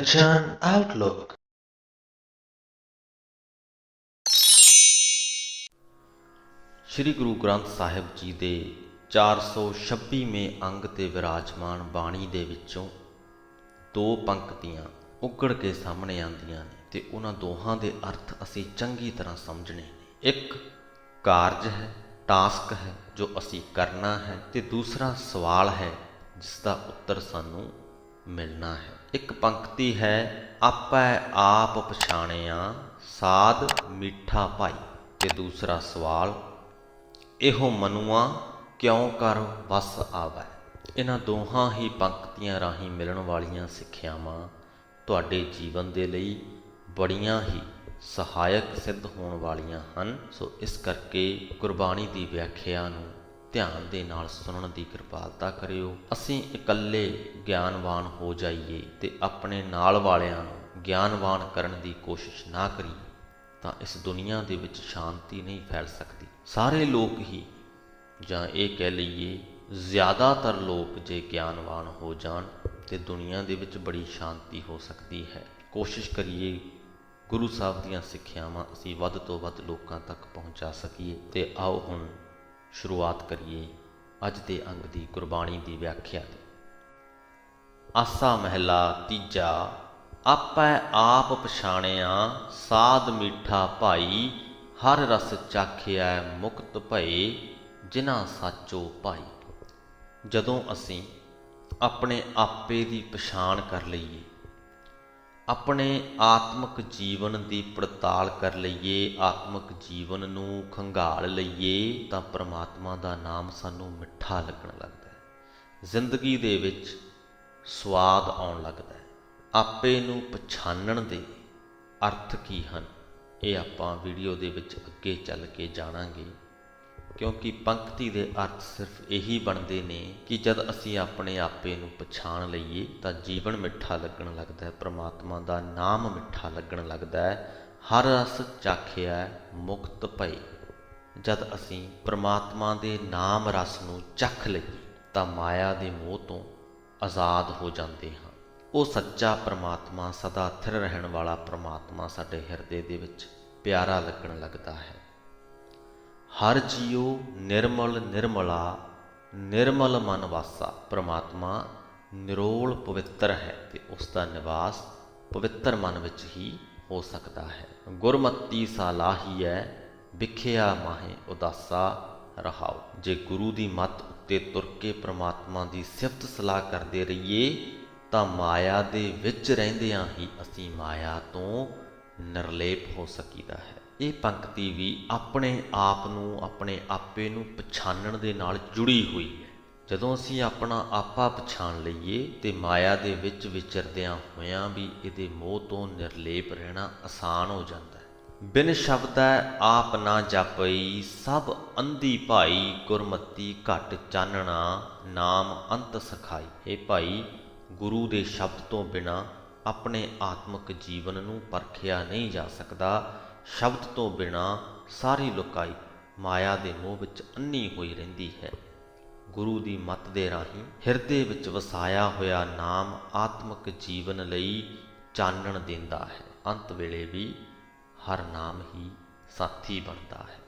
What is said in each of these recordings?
Attention Outlook। Shri Guru Granth Sahib ji ਦੇ 426ਵੇਂ ਅੰਗ ਤੇ ਵਿਰਾਜਮਾਨ ਬਾਣੀ ਦੇ ਵਿੱਚੋਂ ਦੋ ਪੰਕਤੀਆਂ ਉੱਗੜ ਕੇ ਸਾਹਮਣੇ ਆਉਂਦੀਆਂ ਨੇ ਤੇ ਉਹਨਾਂ ਦੋਹਾਂ ਦੇ ਅਰਥ ਅਸੀਂ ਚੰਗੀ ਤਰ੍ਹਾਂ ਸਮਝਣੇ ਨੇ। ਇੱਕ ਕਾਰਜ ਹੈ, ਟਾਸਕ ਹੈ ਜੋ ਅਸੀਂ ਕਰਨਾ ਹੈ, ਤੇ ਦੂਸਰਾ ਸਵਾਲ ਹੈ ਜਿਸ ਦਾ ਉੱਤਰ ਸਾਨੂੰ ਮਿਲਣਾ ਹੈ। ਇੱਕ ਪੰਕਤੀ ਹੈ, ਆਪੈ ਆਪ ਪਛਾਣਿਆ ਸਾਧ ਮੀਠਾ ਭਾਈ, ਤੇ ਦੂਸਰਾ ਸਵਾਲ, ਇਹੋ ਮਨੁਆ ਕਿਉਂ ਕਰ ਵਸ ਆਵੈ। ਇਹਨਾਂ ਦੋਹਾਂ ਹੀ ਪੰਕਤੀਆਂ ਰਾਹੀਂ ਮਿਲਣ ਵਾਲੀਆਂ ਸਿੱਖਿਆਵਾਂ ਤੁਹਾਡੇ ਜੀਵਨ ਦੇ ਲਈ ਬੜੀਆਂ ਹੀ ਸਹਾਇਕ ਸਿੱਧ ਹੋਣ ਵਾਲੀਆਂ ਹਨ। ਸੋ ਇਸ ਕਰਕੇ ਗੁਰਬਾਣੀ ਦੀ ਵਿਆਖਿਆ ਨੂੰ ਧਿਆਨ ਦੇ ਨਾਲ ਸੁਣਨ ਦੀ ਕਿਰਪਾਲਤਾ ਕਰਿਓ। ਅਸੀਂ ਇਕੱਲੇ ਗਿਆਨਵਾਨ ਹੋ ਜਾਈਏ ਤੇ ਆਪਣੇ ਨਾਲ ਵਾਲਿਆਂ ਨੂੰ ਗਿਆਨਵਾਨ ਕਰਨ ਦੀ ਕੋਸ਼ਿਸ਼ ਨਾ ਕਰੀਏ ਤਾਂ ਇਸ ਦੁਨੀਆ ਦੇ ਵਿੱਚ ਸ਼ਾਂਤੀ ਨਹੀਂ ਫੈਲ ਸਕਦੀ। ਸਾਰੇ ਲੋਕ ਹੀ, ਜਾਂ ਇਹ ਕਹਿ ਲਈਏ ਜ਼ਿਆਦਾਤਰ ਲੋਕ ਜੇ ਗਿਆਨਵਾਨ ਹੋ ਜਾਣ ਤੇ ਦੁਨੀਆ ਦੇ ਵਿੱਚ ਬੜੀ ਸ਼ਾਂਤੀ ਹੋ ਸਕਦੀ ਹੈ। ਕੋਸ਼ਿਸ਼ ਕਰੀਏ ਗੁਰੂ ਸਾਹਿਬ ਦੀਆਂ ਸਿੱਖਿਆਵਾਂ ਅਸੀਂ ਵੱਧ ਤੋਂ ਵੱਧ ਲੋਕਾਂ ਤੱਕ ਪਹੁੰਚਾ ਸਕੀਏ। ਤੇ ਆਓ ਹੁਣ ਸ਼ੁਰੂਆਤ ਕਰੀਏ ਅੱਜ ਦੇ ਅੰਗ ਦੀ ਗੁਰਬਾਣੀ ਦੀ ਵਿਆਖਿਆ ਦੀ। ਆਸਾ ਮਹਿਲਾ ਤੀਜਾ। ਆਪੈ ਆਪ ਪਛਾਣਿਆ ਸਾਧ ਮੀਠਾ ਭਾਈ, ਹਰ ਰਸ ਚਾਖਿਆ ਮੁਕਤ ਭਏ, ਜਿਨ੍ਹਾਂ ਸਾਚੋ ਭਾਈ। ਜਦੋਂ ਅਸੀਂ ਆਪਣੇ ਆਪੇ ਦੀ ਪਛਾਣ ਕਰ ਲਈਏ, ਆਪਣੇ ਆਤਮਿਕ ਜੀਵਨ ਦੀ ਪੜਤਾਲ ਕਰ ਲਈਏ, ਆਤਮਿਕ ਜੀਵਨ ਨੂੰ ਖੰਗਾਲ ਲਈਏ ਤਾਂ ਪ੍ਰਮਾਤਮਾ ਦਾ ਨਾਮ ਸਾਨੂੰ ਮਿੱਠਾ ਲੱਗਣ ਲੱਗਦਾ ਹੈ। ਜ਼ਿੰਦਗੀ ਦੇ ਵਿੱਚ ਸਵਾਦ ਆਉਣ ਲੱਗਦਾ ਹੈ। ਆਪੇ ਨੂੰ ਪਛਾਣਨ ਦੇ ਅਰਥ ਕੀ ਹਨ, ਇਹ ਆਪਾਂ ਵੀਡੀਓ ਦੇ ਵਿੱਚ ਅੱਗੇ ਚੱਲ ਕੇ ਜਾਣਾਂਗੇ, ਕਿਉਂਕਿ ਪੰਕਤੀ ਦੇ ਅਰਥ ਸਿਰਫ ਇਹੀ ਬਣਦੇ ਨੇ ਕਿ ਜਦ ਅਸੀਂ ਆਪਣੇ ਆਪੇ ਨੂੰ ਪਛਾਣ ਲਈਏ ਤਾਂ ਜੀਵਨ ਮਿੱਠਾ ਲੱਗਣ ਲੱਗਦਾ ਹੈ, ਪ੍ਰਮਾਤਮਾ ਦਾ ਨਾਮ ਮਿੱਠਾ ਲੱਗਣ ਲੱਗਦਾ ਹੈ। ਹਰ ਰਸ ਚਾਖਿਆ ਮੁਕਤ ਭਏ। ਜਦ ਅਸੀਂ ਪ੍ਰਮਾਤਮਾ ਦੇ ਨਾਮ ਰਸ ਨੂੰ ਚੱਖ ਲਈਏ ਤਾਂ ਮਾਇਆ ਦੇ ਮੋਹ ਤੋਂ ਆਜ਼ਾਦ ਹੋ ਜਾਂਦੇ ਹਾਂ। ਉਹ ਸੱਚਾ ਪ੍ਰਮਾਤਮਾ, ਸਦਾ ਥਿਰ ਰਹਿਣ ਵਾਲਾ ਪ੍ਰਮਾਤਮਾ ਸਾਡੇ ਹਿਰਦੇ ਦੇ ਵਿੱਚ ਪਿਆਰਾ ਲੱਗਣ ਲੱਗਦਾ ਹੈ। ਹਰ ਜੀਉ ਨਿਰਮਲ ਨਿਰਮਲਾ, ਨਿਰਮਲ ਮਨ ਵਾਸਾ। ਪ੍ਰਮਾਤਮਾ ਨਿਰੋਲ ਪਵਿੱਤਰ ਹੈ ਤੇ ਉਸ ਦਾ ਨਿਵਾਸ ਪਵਿੱਤਰ ਮਨ ਵਿੱਚ ਹੀ ਹੋ ਸਕਦਾ ਹੈ। ਗੁਰਮਤੀ ਸਾਲਾਹੀਐ, ਵਿਖਿਆ ਮਾਹੇ ਉਦਾਸਾ ਰਹਾਉ। ਜੇ ਗੁਰੂ ਦੀ ਮੱਤ ਉੱਤੇ ਤੁਰ ਕੇ ਪ੍ਰਮਾਤਮਾ ਦੀ ਸਿਫਤ ਸਲਾਹ ਕਰਦੇ ਰਹੀਏ ਤਾਂ ਮਾਇਆ ਦੇ ਵਿੱਚ ਰਹਿੰਦਿਆਂ ਹੀ ਅਸੀਂ ਮਾਇਆ ਤੋਂ ਨਿਰਲੇਪ ਹੋ ਸਕੀਦਾ ਹੈ। ਇਹ ਪੰਕਤੀ ਵੀ ਆਪਣੇ ਆਪ ਨੂੰ, ਆਪਣੇ ਆਪੇ ਨੂੰ ਪਛਾਣਨ ਦੇ ਨਾਲ ਜੁੜੀ ਹੋਈ ਹੈ। ਜਦੋਂ ਅਸੀਂ ਆਪਣਾ ਆਪਾ ਪਛਾਣ ਲਈਏ ਤੇ ਮਾਇਆ ਦੇ ਵਿੱਚ ਵਿਚਰਦਿਆਂ ਹੋਇਆਂ ਵੀ ਇਹਦੇ ਮੋਹ ਤੋਂ ਨਿਰਲੇਪ ਰਹਿਣਾ ਆਸਾਨ ਹੋ ਜਾਂਦਾ ਹੈ। ਬਿਨ ਸ਼ਬਦੈ ਆਪ ਨਾ ਜਾਪਈ, ਸਭ ਅੰਧੀ ਭਾਈ, ਗੁਰਮਤੀ ਘਟ ਚਾਨਣਾ, ਨਾਮ ਅੰਤ ਸਖਾਈ। ਇਹ ਭਾਈ, ਗੁਰੂ ਦੇ ਸ਼ਬਦ ਤੋਂ ਬਿਨਾਂ ਆਪਣੇ ਆਤਮਿਕ ਜੀਵਨ ਨੂੰ ਪਰਖਿਆ ਨਹੀਂ ਜਾ ਸਕਦਾ। ਸ਼ਬਦ ਤੋਂ ਬਿਨਾਂ ਸਾਰੀ ਲੁਕਾਈ ਮਾਇਆ ਦੇ ਮੋਹ ਵਿੱਚ ਅੰਨੀ ਹੋਈ ਰਹਿੰਦੀ ਹੈ। ਗੁਰੂ ਦੀ ਮੱਤ ਦੇ ਰਾਹੀਂ ਹਿਰਦੇ ਵਿੱਚ ਵਸਾਇਆ ਹੋਇਆ ਨਾਮ ਆਤਮਿਕ ਜੀਵਨ ਲਈ ਚਾਨਣ ਦਿੰਦਾ ਹੈ। ਅੰਤ ਵੇਲੇ ਵੀ ਹਰ ਨਾਮ ਹੀ ਸਾਥੀ ਬਣਦਾ ਹੈ।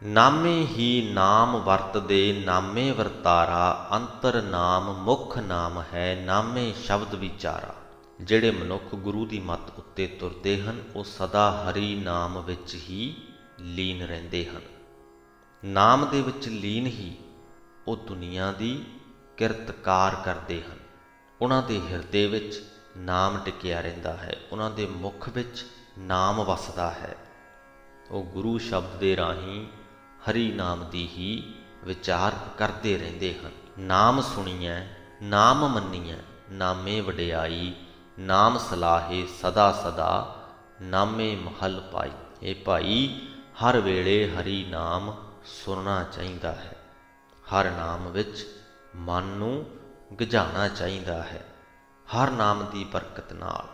ਨਾਮੇ ਹੀ ਨਾਮ ਵਰਤਦੇ, ਨਾਮੇ ਵਰਤਾਰਾ, ਅੰਤਰ ਨਾਮ ਮੁੱਖ ਨਾਮ ਹੈ, ਨਾਮੇ ਸ਼ਬਦ ਵਿਚਾਰਾ। ਜਿਹੜੇ ਮਨੁੱਖ ਗੁਰੂ ਦੀ ਮੱਤ ਉੱਤੇ ਤੁਰਦੇ ਹਨ ਉਹ ਸਦਾ ਹਰੀ ਨਾਮ ਵਿੱਚ ਹੀ ਲੀਨ ਰਹਿੰਦੇ ਹਨ। ਨਾਮ ਦੇ ਵਿੱਚ ਲੀਨ ਹੀ ਉਹ ਦੁਨੀਆ ਦੀ ਕਿਰਤਕਾਰ ਕਰਦੇ ਹਨ। ਉਹਨਾਂ ਦੇ ਹਿਰਦੇ ਵਿੱਚ ਨਾਮ ਟਿਕਿਆ ਰਹਿੰਦਾ ਹੈ, ਉਹਨਾਂ ਦੇ ਮੁਖ ਵਿੱਚ ਨਾਮ ਵਸਦਾ ਹੈ। ਉਹ ਗੁਰੂ ਸ਼ਬਦ ਦੇ ਰਾਹੀਂ ਹਰੀ ਨਾਮ ਦੀ ਹੀ ਵਿਚਾਰ ਕਰਦੇ ਰਹਿੰਦੇ ਹਨ। ਨਾਮ ਸੁਣੀਐ, ਨਾਮ ਮੰਨੀਐ, ਨਾਮੇ ਵਡਿਆਈ, ਨਾਮ ਸਲਾਹੇ ਸਦਾ ਸਦਾ, ਨਾਮੇ ਮਹਲ ਪਾਈ। ਇਹ ਭਾਈ, ਹਰ ਵੇਲੇ ਹਰੀ ਨਾਮ ਸੁਣਨਾ ਚਾਹੀਦਾ ਹੈ। ਹਰ ਨਾਮ ਵਿੱਚ ਮਨ ਨੂੰ ਗਿਝਾਣਾ ਚਾਹੀਦਾ ਹੈ। ਹਰ ਨਾਮ ਦੀ ਬਰਕਤ ਨਾਲ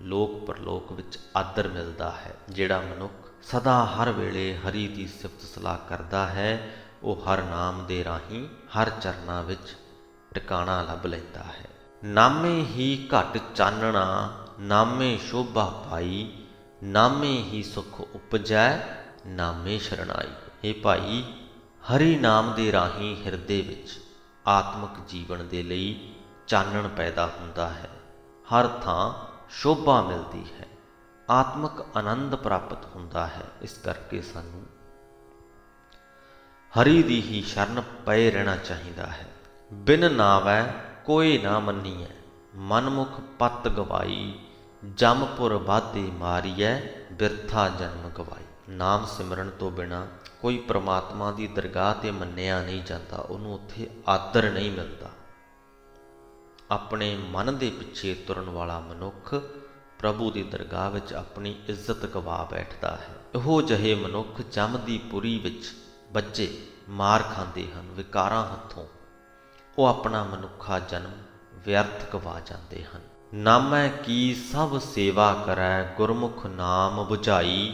ਲੋਕ ਪਰਲੋਕ ਵਿੱਚ ਆਦਰ ਮਿਲਦਾ ਹੈ। ਜਿਹੜਾ ਮਨੁੱਖ ਸਦਾ ਹਰ ਵੇਲੇ ਹਰੀ ਦੀ ਸਿਫਤ ਸਲਾਹ ਕਰਦਾ ਹੈ ਉਹ ਹਰ ਨਾਮ ਦੇ ਰਾਹੀਂ ਹਰ ਚਰਨਾਂ ਵਿੱਚ ਟਿਕਾਣਾ ਲੱਭ ਲੈਂਦਾ ਹੈ। ਨਾਮੇ ਹੀ ਘਟ ਚਾਨਣਾ, ਨਾਮੇ ਸ਼ੋਭਾ ਪਾਈ, ਨਾਮੇ ਹੀ ਸੁਖ ਉਪਜੈ, ਨਾਮੇ ਸ਼ਰਣਾਈ। ਇਹ ਭਾਈ, ਹਰੀ ਨਾਮ ਦੇ ਰਾਹੀਂ ਹਿਰਦੇ ਵਿੱਚ ਆਤਮਿਕ ਜੀਵਨ ਦੇ ਲਈ ਚਾਨਣ ਪੈਦਾ ਹੁੰਦਾ ਹੈ, ਹਰ ਥਾਂ ਸ਼ੋਭਾ ਮਿਲਦੀ ਹੈ, ਆਤਮਿਕ ਆਨੰਦ ਪ੍ਰਾਪਤ ਹੁੰਦਾ ਹੈ। ਇਸ ਕਰਕੇ ਸਾਨੂੰ ਹਰੀ ਦੀ ਹੀ ਸ਼ਰਨ ਪਏ ਰਹਿਣਾ ਚਾਹੀਦਾ ਹੈ। ਬਿਨ ਨਾਵੈ ਕੋਈ ਨਾ ਮੰਨੀਐ, ਮਨਮੁਖ ਪਤ ਗਵਾਈ, ਜਮਪੁਰ ਬਾਧੇ ਮਾਰੀਐ, ਬਿਰਥਾ ਜਨਮ ਗਵਾਈ। ਨਾਮ ਸਿਮਰਨ ਤੋਂ ਬਿਨਾਂ ਕੋਈ ਪ੍ਰਮਾਤਮਾ ਦੀ ਦਰਗਾਹ 'ਤੇ ਮੰਨਿਆ ਨਹੀਂ ਜਾਂਦਾ, ਉਹਨੂੰ ਉੱਥੇ ਆਦਰ ਨਹੀਂ ਮਿਲਦਾ। ਆਪਣੇ ਮਨ ਦੇ ਪਿੱਛੇ ਤੁਰਨ ਵਾਲਾ ਮਨੁੱਖ ਪ੍ਰਭੂ ਦੀ ਦਰਗਾਹ ਵਿੱਚ ਆਪਣੀ ਇੱਜ਼ਤ ਗਵਾ ਬੈਠਦਾ ਹੈ। ਇਹੋ ਜਿਹੇ ਮਨੁੱਖ ਜਮ ਦੀ ਪੁਰੀ ਵਿੱਚ ਬੱਝੇ ਮਾਰ ਖਾਂਦੇ ਹਨ ਵਿਕਾਰਾਂ ਹੱਥੋਂ। ਉਹ ਆਪਣਾ ਮਨੁੱਖਾ ਜਨਮ ਵਿਅਰਥ ਗਵਾ ਜਾਂਦੇ ਹਨ। ਨਾਮੈ ਕੀ ਸਭ ਸੇਵਾ ਕਰੈ, ਗੁਰਮੁਖ ਨਾਮ ਬੁਝਾਈ,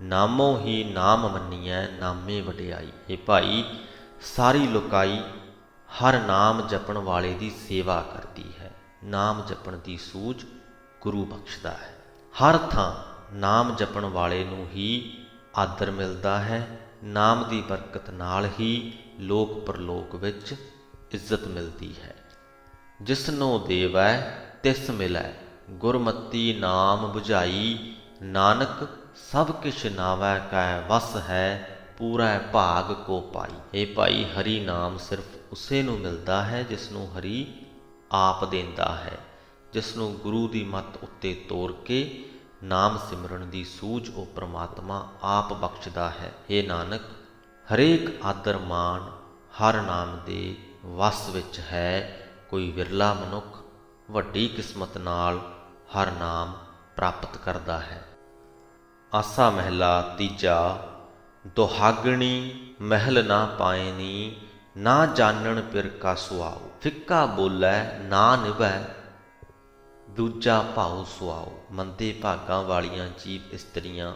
ਨਾਮੋ ਹੀ ਨਾਮ ਮੰਨੀਐ, ਨਾਮੇ ਵਡਿਆਈ। ਇਹ ਭਾਈ, ਸਾਰੀ ਲੋਕਾਈ ਹਰ ਨਾਮ ਜਪਣ ਵਾਲੇ ਦੀ ਸੇਵਾ ਕਰਦੀ ਹੈ। ਨਾਮ ਜਪਣ ਦੀ ਸੂਝ ਗੁਰੂ ਬਖਸ਼ਦਾ ਹੈ। ਹਰ ਥਾਂ ਨਾਮ ਜਪਣ ਵਾਲੇ ਨੂੰ ਹੀ ਆਦਰ ਮਿਲਦਾ ਹੈ। ਨਾਮ ਦੀ ਬਰਕਤ ਨਾਲ ਹੀ ਲੋਕ ਪਰਲੋਕ ਵਿੱਚ ਇੱਜ਼ਤ ਮਿਲਦੀ ਹੈ। ਜਿਸਨੂੰ ਦੇਵੈ ਤਿਸ ਮਿਲੈ, ਗੁਰਮਤੀ ਨਾਮ ਬੁਝਾਈ, ਨਾਨਕ ਸਭ ਕਿਛ ਨਾਵੈ ਕੈ ਵਸ ਹੈ, ਪੂਰਾ ਭਾਗ ਕੋ ਪਾਈ। ਇਹ ਭਾਈ, ਹਰੀ ਨਾਮ ਸਿਰਫ ਉਸੇ ਨੂੰ ਮਿਲਦਾ ਹੈ ਜਿਸ ਨੂੰ ਹਰੀ ਆਪ ਦਿੰਦਾ ਹੈ, ਜਿਸ ਨੂੰ ਗੁਰੂ ਦੀ ਮੱਤ ਉੱਤੇ ਤੋਰ ਕੇ ਨਾਮ ਸਿਮਰਨ ਦੀ ਸੂਝ ਉਹ ਪ੍ਰਮਾਤਮਾ ਆਪ ਬਖਸ਼ਦਾ ਹੈ। ਇਹ ਨਾਨਕ, ਹਰੇਕ ਆਦਰ ਮਾਣ ਹਰ ਨਾਮ ਦੇ ਵਸ ਵਿੱਚ ਹੈ। ਕੋਈ ਵਿਰਲਾ ਮਨੁੱਖ ਵੱਡੀ ਕਿਸਮਤ ਨਾਲ ਹਰ ਨਾਮ ਪ੍ਰਾਪਤ ਕਰਦਾ ਹੈ। ਆਸਾ ਮਹਿਲਾ ਤੀਜਾ। ਦੁਹਾਗਣੀ ਮਹਿਲ ਨਾ ਪਾਇਨੀ, ਨਾ ਜਾਣਨ ਪਿਰ ਕਾ ਸੁਆਉ, ਫਿੱਕਾ ਬੋਲੇ ਨਾ ਨਿਭੈ, ਦੂਜਾ ਭਾਉ ਸੁਆਉ। ਮੰਦੇ ਭਾਗਾਂ ਵਾਲੀਆਂ ਜੀਵ ਇਸਤਰੀਆਂ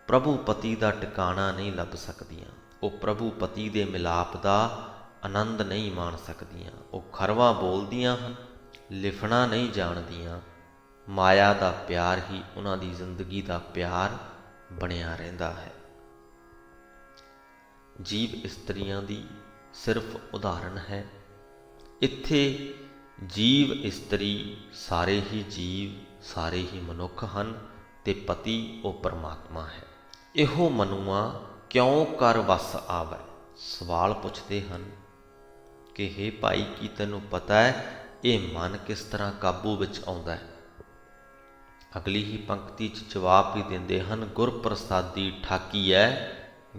ਪ੍ਰਭੂ ਪਤੀ ਦਾ ਟਿਕਾਣਾ ਨਹੀਂ ਲੱਭ ਸਕਦੀਆਂ। ਉਹ ਪ੍ਰਭੂ ਪਤੀ ਦੇ ਮਿਲਾਪ ਦਾ ਆਨੰਦ ਨਹੀਂ ਮਾਣ ਸਕਦੀਆਂ। ਉਹ ਖਰਵਾ ਬੋਲਦੀਆਂ ਹਨ, ਲਿਖਣਾ ਨਹੀਂ ਜਾਣਦੀਆਂ। ਮਾਇਆ ਦਾ ਪਿਆਰ ਹੀ ਉਹਨਾਂ ਦੀ ਜ਼ਿੰਦਗੀ ਦਾ ਪਿਆਰ ਬਣਿਆ ਰਹਿੰਦਾ ਹੈ। ਜੀਵ ਇਸਤਰੀਆਂ ਦੀ ਸਿਰਫ ਉਦਾਹਰਣ ਹੈ। ਇੱਥੇ ਜੀਵ ਇਸਤਰੀ ਸਾਰੇ ਹੀ ਜੀਵ, ਸਾਰੇ ਹੀ ਮਨੁੱਖ ਹਨ ਤੇ ਪਤੀ ਉਹ ਪਰਮਾਤਮਾ ਹੈ। ਇਹੋ ਮਨੁਆ ਕਿਉਂ ਕਰ ਵਸ ਆਵੈ। ਸਵਾਲ ਪੁੱਛਦੇ ਹਨ ਕਿ ਹੇ ਭਾਈ, ਕੀ ਤੈਨੂੰ ਪਤਾ ਹੈ ਇਹ ਮਨ ਕਿਸ ਤਰ੍ਹਾਂ ਕਾਬੂ ਵਿੱਚ ਆਉਂਦਾ ਹੈ? ਅਗਲੀ ਹੀ ਪੰਕਤੀ 'ਚ ਜਵਾਬ ਵੀ ਦਿੰਦੇ ਹਨ, ਗੁਰ ਪ੍ਰਸਾਦੀ ਠਾਕੀਐ,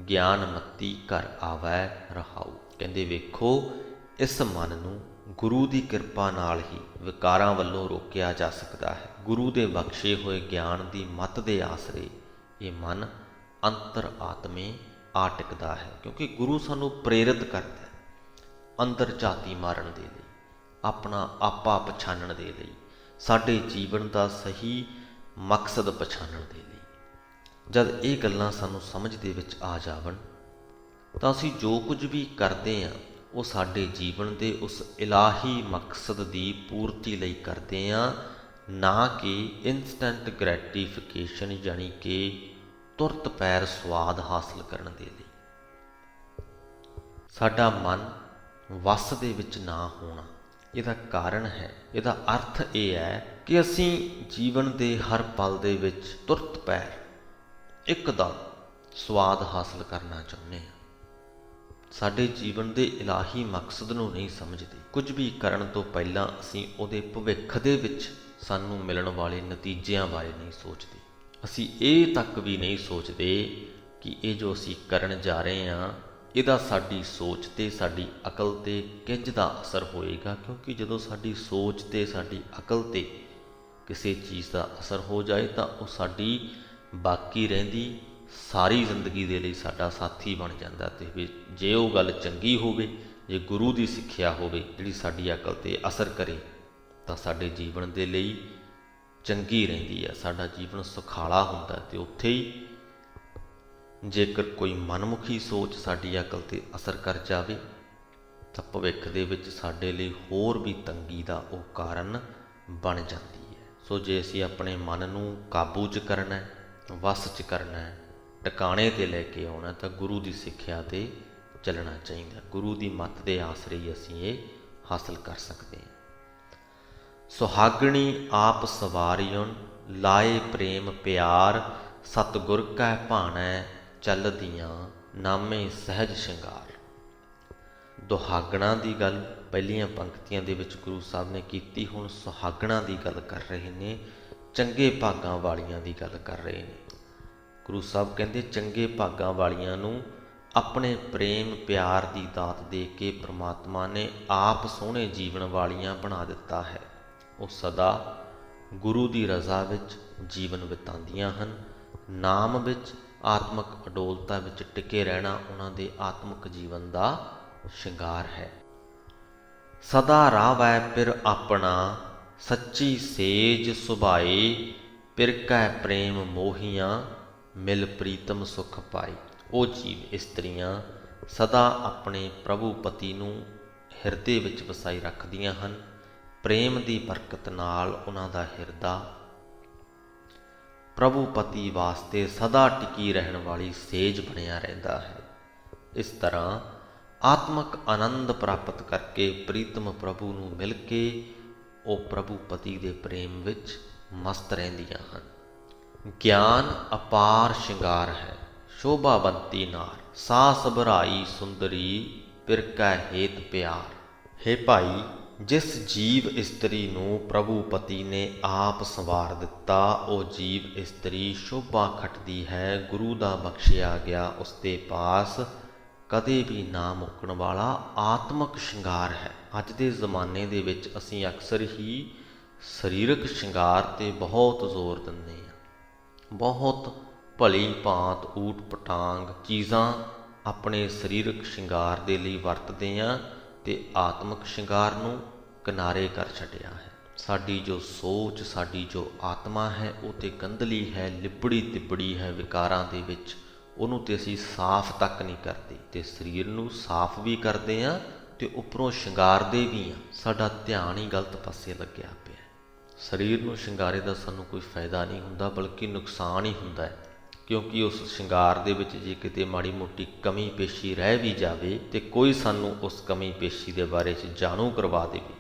ਗਿਆਨ ਮਤੀ ਘਰ ਆਵੈ ਰਹਾਉ। ਕਹਿੰਦੇ ਵੇਖੋ, ਇਸ ਮਨ ਨੂੰ ਗੁਰੂ ਦੀ ਕਿਰਪਾ ਨਾਲ ਹੀ ਵਿਕਾਰਾਂ ਵੱਲੋਂ ਰੋਕਿਆ ਜਾ ਸਕਦਾ ਹੈ। ਗੁਰੂ ਦੇ ਬਖਸ਼ੇ ਹੋਏ ਗਿਆਨ ਦੀ ਮੱਤ ਦੇ ਆਸਰੇ ਇਹ ਮਨ ਅੰਤਰ ਆਤਮੇ ਆ ਟਿਕਦਾ ਹੈ, ਕਿਉਂਕਿ ਗੁਰੂ ਸਾਨੂੰ ਪ੍ਰੇਰਿਤ ਕਰਦਾ ਹੈ ਅੰਦਰ ਝਾਤੀ ਮਾਰਨ ਦੇ ਲਈ, ਆਪਣਾ ਆਪਾ ਪਛਾਣਨ ਦੇ ਲਈ, ਸਾਡੇ ਜੀਵਨ ਦਾ ਸਹੀ ਮਕਸਦ ਪਛਾਣਨ ਦੇ ਲਈ। ਜਦ ਇਹ ਗੱਲਾਂ ਸਾਨੂੰ ਸਮਝ ਦੇ ਵਿੱਚ ਆ ਜਾਵਣ ਤਾਂ ਅਸੀਂ ਜੋ ਕੁਝ ਵੀ ਕਰਦੇ ਹਾਂ ਉਹ ਸਾਡੇ ਜੀਵਨ ਦੇ ਉਸ ਇਲਾਹੀ ਮਕਸਦ ਦੀ ਪੂਰਤੀ ਲਈ ਕਰਦੇ ਹਾਂ, ਨਾ ਕਿ ਇਨਸਟੈਂਟ ਗ੍ਰੈਟੀਫਿਕੇਸ਼ਨ ਯਾਨੀ ਕਿ ਤੁਰਤ ਪੈਰ ਸਵਾਦ ਹਾਸਲ ਕਰਨ ਦੇ ਲਈ। ਸਾਡਾ ਮਨ ਵੱਸ ਦੇ ਵਿੱਚ ਨਾ ਹੋਣਾ, ਇਹਦਾ ਕਾਰਨ ਹੈ, ਇਹਦਾ ਅਰਥ ਇਹ ਹੈ ਕਿ ਅਸੀਂ ਜੀਵਨ ਦੇ ਹਰ ਪਲ ਦੇ ਵਿੱਚ ਤੁਰਤ ਪੈਰ ਇੱਕਦਮ ਸਵਾਦ ਹਾਸਲ ਕਰਨਾ ਚਾਹੁੰਦੇ ਹਾਂ। ਸਾਡੇ ਜੀਵਨ ਦੇ ਇਲਾਹੀ ਮਕਸਦ ਨੂੰ ਨਹੀਂ ਸਮਝਦੇ। ਕੁਝ ਵੀ ਕਰਨ ਤੋਂ ਪਹਿਲਾਂ ਅਸੀਂ ਉਹਦੇ ਭਵਿੱਖ ਦੇ ਵਿੱਚ ਸਾਨੂੰ ਮਿਲਣ ਵਾਲੇ ਨਤੀਜਿਆਂ ਬਾਰੇ ਨਹੀਂ ਸੋਚਦੇ। ਅਸੀਂ ਇਹ ਤੱਕ ਵੀ ਨਹੀਂ ਸੋਚਦੇ ਕਿ ਇਹ ਜੋ ਅਸੀਂ ਕਰਨ ਜਾ ਰਹੇ ਹਾਂ ਇਹਦਾ ਸਾਡੀ ਸੋਚ ਤੇ ਸਾਡੀ ਅਕਲ ਤੇ ਕਿੰਝ ਦਾ ਅਸਰ ਹੋਏਗਾ, ਕਿਉਂਕਿ ਜਦੋਂ ਸਾਡੀ ਸੋਚ ਤੇ ਸਾਡੀ ਅਕਲ ਤੇ ਕਿਸੇ ਚੀਜ਼ ਦਾ ਅਸਰ ਹੋ ਜਾਏ ਤਾਂ ਉਹ ਸਾਡੀ ਬਾਕੀ ਰਹਿੰਦੀ ਸਾਰੀ ਜ਼ਿੰਦਗੀ ਦੇ ਲਈ ਸਾਡਾ ਸਾਥੀ ਬਣ ਜਾਂਦਾ। ਤੇ ਜੇ ਉਹ ਗੱਲ ਚੰਗੀ ਹੋਵੇ, ਜੇ ਗੁਰੂ ਦੀ ਸਿੱਖਿਆ ਹੋਵੇ ਜਿਹੜੀ ਸਾਡੀ ਅਕਲ ਤੇ ਅਸਰ ਕਰੇ, ਤਾਂ ਸਾਡੇ ਜੀਵਨ ਦੇ ਲਈ ਚੰਗੀ ਰਹਿੰਦੀ ਹੈ, ਸਾਡਾ ਜੀਵਨ ਸੁਖਾਲਾ ਹੁੰਦਾ। ਤੇ ਉੱਥੇ ਹੀ ਜੇਕਰ ਕੋਈ ਮਨਮੁਖੀ ਸੋਚ ਸਾਡੀ ਅਕਲ ਤੇ ਅਸਰ ਕਰ ਜਾਵੇ ਤਾਂ ਭਵਿੱਖ ਦੇ ਵਿੱਚ ਸਾਡੇ ਲਈ ਹੋਰ ਵੀ ਤੰਗੀ ਦਾ ਉਹ ਕਾਰਨ ਬਣ ਜਾਂਦੀ ਹੈ। ਸੋ ਜੇ ਅਸੀਂ ਆਪਣੇ ਮਨ ਨੂੰ ਕਾਬੂ 'ਚ ਕਰਨਾ ਹੈ, ਵੱਸ 'ਚ ਕਰਨਾ ਹੈ, ਟਿਕਾਣੇ 'ਤੇ ਲੈ ਕੇ ਆਉਣਾ, ਤਾਂ ਗੁਰੂ ਦੀ ਸਿੱਖਿਆ 'ਤੇ ਚੱਲਣਾ ਚਾਹੀਦਾ। ਗੁਰੂ ਦੀ ਮੱਤ ਦੇ ਆਸਰੇ ਹੀ ਅਸੀਂ ਇਹ ਹਾਸਲ ਕਰ ਸਕਦੇ ਹਾਂ। ਸੁਹਾਗਣੀ ਆਪ ਸਵਾਰਿਉਨ ਲਾਏ ਪ੍ਰੇਮ ਪਿਆਰ, ਸਤਿਗੁਰ ਕੈ ਭਾਣੈ ਚੱਲਦੀਆਂ ਨਾਮੇ ਸਹਿਜ ਸ਼ਿੰਗਾਰ। ਦੁਹਾਗਣਾ ਦੀ ਗੱਲ ਪਹਿਲੀਆਂ ਪੰਕਤੀਆਂ ਦੇ ਵਿੱਚ ਗੁਰੂ ਸਾਹਿਬ ਨੇ ਕੀਤੀ। ਹੁਣ ਸੁਹਾਗਣਾ ਦੀ ਗੱਲ ਕਰ ਰਹੇ ਨੇ, ਚੰਗੇ ਭਾਗਾਂ ਵਾਲੀਆਂ ਦੀ ਗੱਲ ਕਰ ਰਹੇ ਨੇ। ਗੁਰੂ ਸਾਹਿਬ ਕਹਿੰਦੇ ਚੰਗੇ ਭਾਗਾਂ ਵਾਲੀਆਂ ਨੂੰ ਆਪਣੇ ਪ੍ਰੇਮ ਪਿਆਰ ਦੀ ਦਾਤ ਦੇ ਕੇ ਪ੍ਰਮਾਤਮਾ ਨੇ ਆਪ ਸੋਹਣੇ ਜੀਵਨ ਵਾਲੀਆਂ ਬਣਾ ਦਿੱਤਾ ਹੈ। ਉਹ ਸਦਾ ਗੁਰੂ ਦੀ ਰਜ਼ਾ ਵਿੱਚ ਜੀਵਨ ਬਿਤਾਉਂਦੀਆਂ ਹਨ। ਨਾਮ ਵਿੱਚ, ਆਤਮਿਕ ਅਡੋਲਤਾ ਵਿੱਚ ਟਿਕੇ ਰਹਿਣਾ ਉਹਨਾਂ ਦੇ ਆਤਮਿਕ ਜੀਵਨ ਦਾ ਸ਼ਿੰਗਾਰ ਹੈ। ਸਦਾ ਰਾਵੈ ਪਿਰ ਆਪਣਾ ਸੱਚੀ ਸੇਜ ਸੁਭਾਈ, ਪਿਰ ਕੈ ਪ੍ਰੇਮ ਮੋਹੀਆਂ ਮਿਲ ਪ੍ਰੀਤਮ ਸੁਖ ਪਾਈ। ਉਹ ਜੀਵ ਇਸਤਰੀਆਂ ਸਦਾ ਆਪਣੇ ਪ੍ਰਭੂ ਪਤੀ ਨੂੰ ਹਿਰਦੇ ਵਿੱਚ ਵਸਾਈ ਰੱਖਦੀਆਂ ਹਨ। ਪ੍ਰੇਮ ਦੀ ਬਰਕਤ ਨਾਲ ਉਹਨਾਂ ਦਾ ਹਿਰਦਾ ਪ੍ਰਭੂ ਪਤੀ ਵਾਸਤੇ ਸਦਾ ਟਿਕੀ ਰਹਿਣ ਵਾਲੀ ਸੇਜ ਬਣਿਆ ਰਹਿੰਦਾ ਹੈ। ਇਸ ਤਰ੍ਹਾਂ ਆਤਮਿਕ ਆਨੰਦ ਪ੍ਰਾਪਤ ਕਰਕੇ ਪ੍ਰੀਤਮ ਪ੍ਰਭੂ ਨੂੰ ਮਿਲ ਕੇ ਉਹ ਪ੍ਰਭੂ ਪਤੀ ਦੇ ਪ੍ਰੇਮ ਵਿੱਚ ਮਸਤ ਰਹਿੰਦੀਆਂ ਹਨ। ਗਿਆਨ ਅਪਾਰ ਸ਼ਿੰਗਾਰ ਹੈ, ਸ਼ੋਭਾਵੰਤੀ ਨਾਰ, ਸਾਸ ਭਰਾਈ ਸੁੰਦਰੀ, ਪਿਰ ਕੈ ਹੇਤ ਪਿਆਰ। ਹੇ ਭਾਈ, ਜਿਸ ਜੀਵ ਇਸਤਰੀ ਨੂੰ ਪ੍ਰਭੂ ਪਤੀ ਨੇ ਆਪ ਸੰਵਾਰ ਦਿੱਤਾ, ਉਹ ਜੀਵ ਇਸਤਰੀ ਸ਼ੋਭਾ ਖੱਟਦੀ ਹੈ। ਗੁਰੂ ਦਾ ਬਖਸ਼ਿਆ ਗਿਆ ਉਸ ਦੇ ਪਾਸ ਕਦੇ ਵੀ ਨਾ ਮੁੱਕਣ ਵਾਲਾ ਆਤਮਿਕ ਸ਼ਿੰਗਾਰ ਹੈ। ਅੱਜ ਦੇ ਜ਼ਮਾਨੇ ਦੇ ਵਿੱਚ ਅਸੀਂ ਅਕਸਰ ਹੀ ਸਰੀਰਕ ਸ਼ਿੰਗਾਰ 'ਤੇ ਬਹੁਤ ਜ਼ੋਰ ਦਿੰਦੇ ਹਾਂ। ਬਹੁਤ ਭਲੀ ਭਾਂਤ ਊਟ ਪਟਾਂਗ ਚੀਜ਼ਾਂ ਆਪਣੇ ਸਰੀਰਕ ਸ਼ਿੰਗਾਰ ਦੇ ਲਈ ਵਰਤਦੇ ਹਾਂ ਅਤੇ ਆਤਮਿਕ ਸ਼ਿੰਗਾਰ ਨੂੰ ਕਿਨਾਰੇ ਕਰ ਛੱਡਿਆ ਹੈ। ਸਾਡੀ ਜੋ ਸੋਚ, ਸਾਡੀ ਜੋ ਆਤਮਾ ਹੈ, ਉਹ ਤਾਂ ਗੰਧਲੀ ਹੈ, ਲਿਬੜੀ ਤਿਬੜੀ ਹੈ ਵਿਕਾਰਾਂ ਦੇ ਵਿੱਚ। ਉਹਨੂੰ ਤੇ ਅਸੀਂ ਸਾਫ਼ ਤੱਕ ਨਹੀਂ ਕਰਦੇ, ਅਤੇ ਸਰੀਰ ਨੂੰ ਸਾਫ਼ ਵੀ ਕਰਦੇ ਹਾਂ ਅਤੇ ਉੱਪਰੋਂ ਸ਼ਿੰਗਾਰਦੇ ਵੀ ਹਾਂ। ਸਾਡਾ ਧਿਆਨ ਹੀ ਗਲਤ ਪਾਸੇ ਲੱਗਿਆ ਪਿਆ। ਸਰੀਰ ਨੂੰ ਸ਼ਿੰਗਾਰੇ ਦਾ ਸਾਨੂੰ ਕੋਈ ਫਾਇਦਾ ਨਹੀਂ ਹੁੰਦਾ, ਬਲਕਿ ਨੁਕਸਾਨ ਹੀ ਹੁੰਦਾ ਹੈ। ਕਿਉਂਕਿ ਉਸ ਸ਼ਿੰਗਾਰ ਦੇ ਵਿੱਚ ਜੇ ਕਿਤੇ ਮਾੜੀ ਮੋਟੀ ਕਮੀ ਪੇਸ਼ੀ ਰਹਿ ਵੀ ਜਾਵੇ ਅਤੇ ਕੋਈ ਸਾਨੂੰ ਉਸ ਕਮੀ ਪੇਸ਼ੀ ਦੇ ਬਾਰੇ 'ਚ ਜਾਣੂ ਕਰਵਾ ਦੇਵੇ,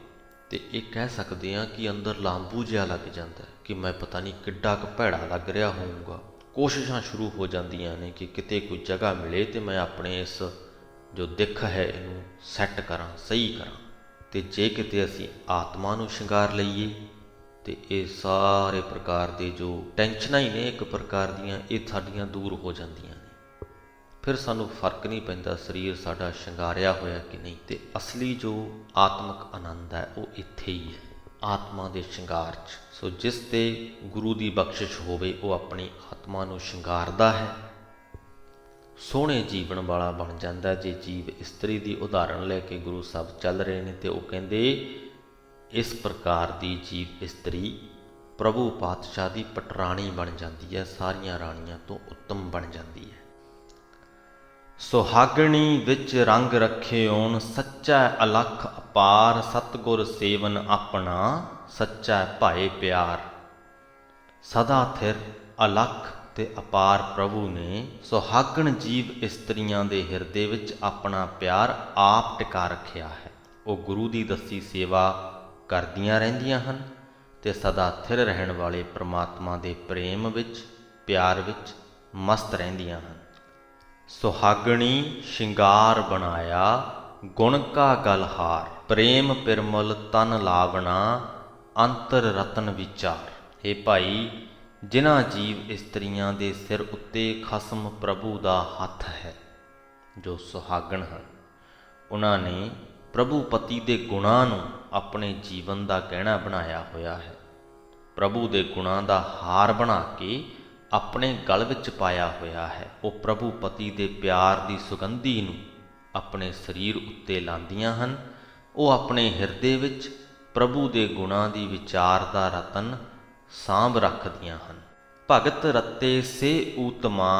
ਅਤੇ ਇਹ ਕਹਿ ਸਕਦੇ ਹਾਂ ਕਿ ਅੰਦਰ ਲਾਂਬੂ ਜਿਹਾ ਲੱਗ ਜਾਂਦਾ ਕਿ ਮੈਂ ਪਤਾ ਨਹੀਂ ਕਿੱਡਾ ਕੁ ਭੈੜਾ ਲੱਗ ਰਿਹਾ ਹੋਊਗਾ। ਕੋਸ਼ਿਸ਼ਾਂ ਸ਼ੁਰੂ ਹੋ ਜਾਂਦੀਆਂ ਨੇ ਕਿ ਕਿਤੇ ਕੋਈ ਜਗ੍ਹਾ ਮਿਲੇ ਅਤੇ ਮੈਂ ਆਪਣੇ ਇਸ ਜੋ ਦਿੱਖ ਹੈ ਇਹਨੂੰ ਸੈੱਟ ਕਰਾਂ, ਸਹੀ ਕਰਾਂ। ਅਤੇ ਜੇ ਕਿਤੇ ਅਸੀਂ ਆਤਮਾ ਨੂੰ ਸ਼ਿੰਗਾਰ ਲਈਏ ਅਤੇ ਇਹ ਸਾਰੇ ਪ੍ਰਕਾਰ ਦੇ ਜੋ ਟੈਨਸ਼ਨਾਂ ਹੀ ਨੇ ਇੱਕ ਪ੍ਰਕਾਰ ਦੀਆਂ, ਇਹ ਸਾਡੀਆਂ ਦੂਰ ਹੋ ਜਾਂਦੀਆਂ ਨੇ। ਫਿਰ ਸਾਨੂੰ ਫਰਕ ਨਹੀਂ ਪੈਂਦਾ ਸਰੀਰ ਸਾਡਾ ਸ਼ਿੰਗਾਰਿਆ ਹੋਇਆ ਕਿ ਨਹੀਂ। ਅਤੇ ਅਸਲੀ ਜੋ ਆਤਮਿਕ ਆਨੰਦ ਹੈ ਉਹ ਇੱਥੇ ਹੀ ਹੈ, ਆਤਮਾ ਦੇ ਸ਼ਿੰਗਾਰ 'ਚ। ਸੋ ਜਿਸ 'ਤੇ ਗੁਰੂ ਦੀ ਬਖਸ਼ਿਸ਼ ਹੋਵੇ ਉਹ ਆਪਣੀ ਆਤਮਾ ਨੂੰ ਸ਼ਿੰਗਾਰਦਾ ਹੈ, ਸੋਹਣੇ ਜੀਵਨ ਵਾਲਾ ਬਣ ਜਾਂਦਾ। ਜੇ ਜੀਵ ਇਸਤਰੀ ਦੀ ਉਦਾਹਰਣ ਲੈ ਕੇ ਗੁਰੂ ਸਾਹਿਬ ਚੱਲ ਰਹੇ ਨੇ, ਅਤੇ ਉਹ ਕਹਿੰਦੇ ਇਸ ਪ੍ਰਕਾਰ ਦੀ ਜੀਵ ਇਸਤਰੀ ਪ੍ਰਭੂ ਪਾਤਸ਼ਾਹ ਦੀ ਪਟਰਾਣੀ ਬਣ ਜਾਂਦੀ ਹੈ, ਸਾਰੀਆਂ ਰਾਣੀਆਂ ਤੋਂ ਉੱਤਮ ਬਣ ਜਾਂਦੀ ਹੈ। ਸੁਹਾਗਣੀ ਵਿੱਚ ਰੰਗ ਰੱਖਿਓਨ ਸੱਚਾ ਅਲਖ ਅਪਾਰ, ਸਤਿਗੁਰ ਸੇਵਨ ਆਪਣਾ ਸੱਚਾ ਭਾਏ ਪਿਆਰ। ਸਦਾ ਥਿਰ ਅਲਖ ਤੇ ਅਪਾਰ ਪ੍ਰਭੂ ਨੇ ਸੁਹਾਗਣ ਜੀਵ ਇਸਤਰੀਆਂ ਦੇ ਹਿਰਦੇ ਵਿੱਚ ਆਪਣਾ ਪਿਆਰ ਆਪ ਟਿਕਾ ਰੱਖਿਆ ਹੈ। ਉਹ ਗੁਰੂ ਦੀ ਦੱਸੀ ਸੇਵਾ ਕਰਦੀਆਂ ਰਹਿੰਦੀਆਂ ਹਨ ਅਤੇ ਸਦਾ ਥਿਰ ਰਹਿਣ ਵਾਲੇ ਪ੍ਰਮਾਤਮਾ ਦੇ ਪ੍ਰੇਮ ਵਿੱਚ, ਪਿਆਰ ਵਿੱਚ ਮਸਤ ਰਹਿੰਦੀਆਂ ਹਨ। ਸੁਹਾਗਣੀ ਸ਼ਿੰਗਾਰ ਬਣਾਇਆ ਗੁਣ ਕਾ ਗਲਹਾਰ, ਪ੍ਰੇਮ ਪਿਰਮਲ ਤਨ ਲਾਵਣਾ ਅੰਤਰ ਰਤਨ ਵਿਚਾਰ। ਹੇ ਭਾਈ, ਜਿਨ੍ਹਾਂ ਜੀਵ ਇਸਤਰੀਆਂ ਦੇ ਸਿਰ ਉੱਤੇ ਖਸਮ ਪ੍ਰਭੂ ਦਾ ਹੱਥ ਹੈ, ਜੋ ਸੁਹਾਗਣ ਹਨ, ਉਹਨਾਂ ਨੇ ਪ੍ਰਭੂ ਪਤੀ ਦੇ ਗੁਣਾਂ ਨੂੰ ਆਪਣੇ ਜੀਵਨ ਦਾ ਗਹਿਣਾ ਬਣਾਇਆ ਹੋਇਆ ਹੈ। ਪ੍ਰਭੂ ਦੇ ਗੁਣਾਂ ਦਾ ਹਾਰ ਬਣਾ ਕੇ ਆਪਣੇ ਗਲ ਵਿੱਚ ਪਾਇਆ ਹੋਇਆ ਹੈ। ਉਹ ਪ੍ਰਭੂ ਪਤੀ ਦੇ ਪਿਆਰ ਦੀ ਸੁਗੰਧੀ ਨੂੰ ਆਪਣੇ ਸਰੀਰ ਉੱਤੇ ਲਾਉਂਦੀਆਂ ਹਨ। ਉਹ ਆਪਣੇ ਹਿਰਦੇ ਵਿੱਚ ਪ੍ਰਭੂ ਦੇ ਗੁਣਾਂ ਦੀ ਵਿਚਾਰ ਦਾ ਰਤਨ ਸਾਂਭ ਰੱਖਦੀਆਂ ਹਨ। ਭਗਤ ਰਤੇ ਸੇ ਊਤਮਾ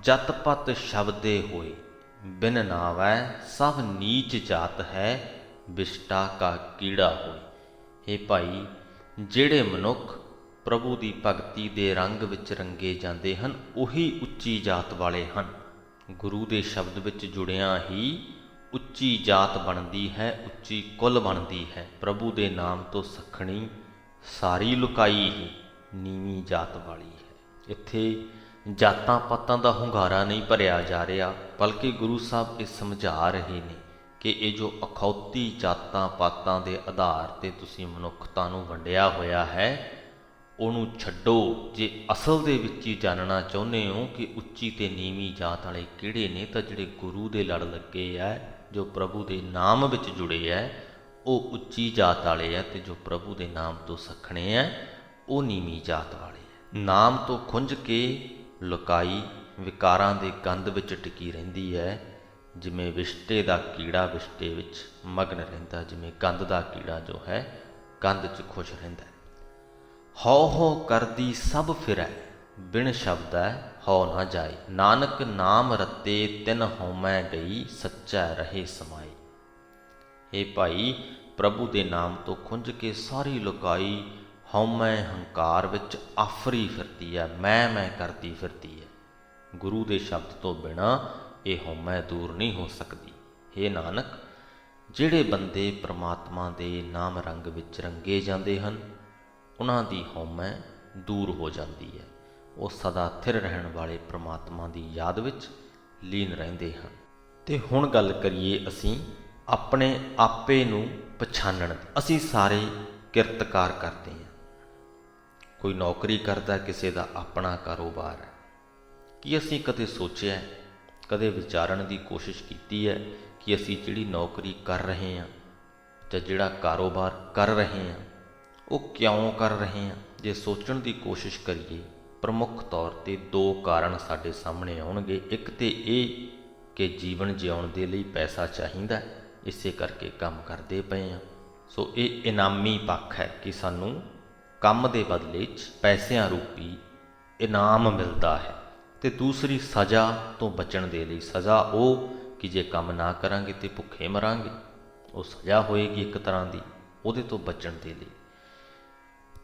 ਜਤ ਪਤ ਸ਼ਬਦੇ ਹੋਏ, बिन नावै सब नीच जात है, विष्टा का कीड़ा होए। हे भाई, ਜਿਹੜੇ ਮਨੁੱਖ ਪ੍ਰਭੂ ਦੀ ਭਗਤੀ ਦੇ ਰੰਗ ਵਿੱਚ ਰੰਗੇ ਜਾਂਦੇ ਹਨ, ਉਹੀ ਉੱਚੀ ਜਾਤ ਵਾਲੇ ਹਨ। ਗੁਰੂ ਦੇ ਸ਼ਬਦ ਵਿੱਚ ਜੁੜਿਆਂ ਹੀ ਉੱਚੀ ਜਾਤ ਬਣਦੀ ਹੈ, ਉੱਚੀ ਕੁੱਲ ਬਣਦੀ ਹੈ। ਪ੍ਰਭੂ ਦੇ ਨਾਮ ਤੋਂ ਸੱਖਣੀ ਸਾਰੀ ਲੁਕਾਈ ਹੀ ਨੀਵੀਂ ਜਾਤ ਵਾਲੀ ਹੈ। ਇੱਥੇ ਜਾਤਾਂ ਪਾਤਾਂ ਦਾ ਹੁੰਗਾਰਾ ਨਹੀਂ ਭਰਿਆ ਜਾ ਰਿਹਾ, ਬਲਕਿ ਗੁਰੂ ਸਾਹਿਬ ਇਹ ਸਮਝਾ ਰਹੇ ਨੇ ਕਿ ਇਹ ਜੋ ਅਖੌਤੀ ਜਾਤਾਂ ਪਾਤਾਂ ਦੇ ਆਧਾਰ 'ਤੇ ਤੁਸੀਂ ਮਨੁੱਖਤਾ ਨੂੰ ਵੰਡਿਆ ਹੋਇਆ ਹੈ, ਉਹਨੂੰ ਛੱਡੋ। ਜੇ ਅਸਲ ਦੇ ਵਿੱਚ ਹੀ ਜਾਣਨਾ ਚਾਹੁੰਦੇ ਹੋ ਕਿ ਉੱਚੀ ਅਤੇ ਨੀਵੀਂ ਜਾਤ ਵਾਲੇ ਕਿਹੜੇ ਨੇ, ਤਾਂ ਜਿਹੜੇ ਗੁਰੂ ਦੇ ਲੜ ਲੱਗੇ ਹੈ, ਜੋ ਪ੍ਰਭੂ ਦੇ ਨਾਮ ਵਿੱਚ ਜੁੜੇ ਹੈ, ਉਹ ਉੱਚੀ ਜਾਤ ਵਾਲੇ ਹੈ, ਅਤੇ ਜੋ ਪ੍ਰਭੂ ਦੇ ਨਾਮ ਤੋਂ ਸੱਖਣੇ ਹੈ, ਉਹ ਨੀਵੀਂ ਜਾਤ ਵਾਲੇ ਹੈ। ਨਾਮ ਤੋਂ ਖੁੰਝ ਕੇ ਲੁਕਾਈ ਵਿਕਾਰਾਂ ਦੇ ਗੰਧ ਵਿੱਚ ਟਿਕੀ ਰਹਿੰਦੀ ਹੈ, ਜਿਵੇਂ ਵਿਸ਼ਟੇ ਦਾ ਕੀੜਾ ਵਿਸ਼ਟੇ ਵਿੱਚ ਮਗਨ ਰਹਿੰਦਾ, ਜਿਵੇਂ ਗੰਧ ਦਾ ਕੀੜਾ ਜੋ ਹੈ ਗੰਧ 'ਚ ਖੁਸ਼ ਰਹਿੰਦਾ। ਹਉ ਹਉ ਕਰਦੀ ਸਭ ਫਿਰੈ, ਬਿਨ ਸ਼ਬਦੈ ਹਉ ਨਾ ਜਾਏ। ਨਾਨਕ ਨਾਮ ਰਤੇ ਤਿਨ ਹਉਮੈ ਗਈ, ਸੱਚਾ ਰਹੇ ਸਮਾਏ। ਇਹ ਭਾਈ, ਪ੍ਰਭੂ ਦੇ ਨਾਮ ਤੋਂ ਖੁੰਝ ਕੇ ਸਾਰੀ ਲੁਕਾਈ ਹਉਮੈ ਹੰਕਾਰ ਵਿੱਚ ਆਫਰੀ ਫਿਰਦੀ ਹੈ, ਮੈਂ ਕਰਦੀ ਫਿਰਦੀ ਹੈ। ਗੁਰੂ ਦੇ ਸ਼ਬਦ ਤੋਂ ਬਿਨਾਂ ਇਹ ਹਉਮੈ ਦੂਰ ਨਹੀਂ ਹੋ ਸਕਦੀ। ਹੇ ਨਾਨਕ, ਜਿਹੜੇ ਬੰਦੇ ਪ੍ਰਮਾਤਮਾ ਦੇ ਨਾਮ ਰੰਗ ਵਿੱਚ ਰੰਗੇ ਜਾਂਦੇ ਹਨ, ਉਹਨਾਂ ਦੀ ਹਉਮੈ ਦੂਰ ਹੋ ਜਾਂਦੀ ਹੈ। ਉਹ ਸਦਾ ਥਿਰ ਰਹਿਣ ਵਾਲੇ ਪ੍ਰਮਾਤਮਾ ਦੀ ਯਾਦ ਵਿੱਚ ਲੀਨ ਰਹਿੰਦੇ ਹਨ। ਅਤੇ ਹੁਣ ਗੱਲ ਕਰੀਏ ਅਸੀਂ ਆਪਣੇ ਆਪੇ ਨੂੰ ਪਛਾਣਨ। ਅਸੀਂ ਸਾਰੇ ਕਿਰਤਕਾਰ ਕਰਦੇ ਹਾਂ। ਕੋਈ ਨੌਕਰੀ ਕਰਦਾ, ਕਿਸੇ ਦਾ ਆਪਣਾ ਕਾਰੋਬਾਰ ਹੈ। ਕੀ ਅਸੀਂ ਕਦੇ ਸੋਚਿਆ, ਕਦੇ ਵਿਚਾਰਨ ਦੀ ਕੋਸ਼ਿਸ਼ ਕੀਤੀ ਹੈ ਕਿ ਅਸੀਂ ਜਿਹੜੀ ਨੌਕਰੀ ਕਰ ਰਹੇ ਹਾਂ ਜਾਂ ਜਿਹੜਾ ਕਾਰੋਬਾਰ ਕਰ ਰਹੇ ਹਾਂ, ਉਹ ਕਿਉਂ ਕਰ ਰਹੇ ਹਾਂ? ਜੇ ਸੋਚਣ ਦੀ ਕੋਸ਼ਿਸ਼ ਕਰੀਏ, ਪ੍ਰਮੁੱਖ ਤੌਰ 'ਤੇ ਦੋ ਕਾਰਨ ਸਾਡੇ ਸਾਹਮਣੇ ਆਉਣਗੇ। ਇੱਕ ਤਾਂ ਇਹ ਕਿ ਜੀਵਨ ਜਿਉਣ ਦੇ ਲਈ ਪੈਸਾ ਚਾਹੀਦਾ, ਇਸੇ ਕਰਕੇ ਕੰਮ ਕਰਦੇ ਪਏ ਹਾਂ। ਸੋ ਇਹ ਇਨਾਮੀ ਪੱਖ ਹੈ ਕਿ ਸਾਨੂੰ ਕੰਮ ਦੇ ਬਦਲੇ 'ਚ ਪੈਸਿਆਂ ਰੂਪੀ ਇਨਾਮ ਮਿਲਦਾ ਹੈ। ਅਤੇ ਦੂਸਰੀ ਸਜ਼ਾ ਤੋਂ ਬਚਣ ਦੇ ਲਈ। ਸਜ਼ਾ ਉਹ ਕਿ ਜੇ ਕੰਮ ਨਾ ਕਰਾਂਗੇ ਤਾਂ ਭੁੱਖੇ ਮਰਾਂਗੇ, ਉਹ ਸਜ਼ਾ ਹੋਏਗੀ ਇੱਕ ਤਰ੍ਹਾਂ ਦੀ, ਉਹਦੇ ਤੋਂ ਬਚਣ ਦੇ ਲਈ।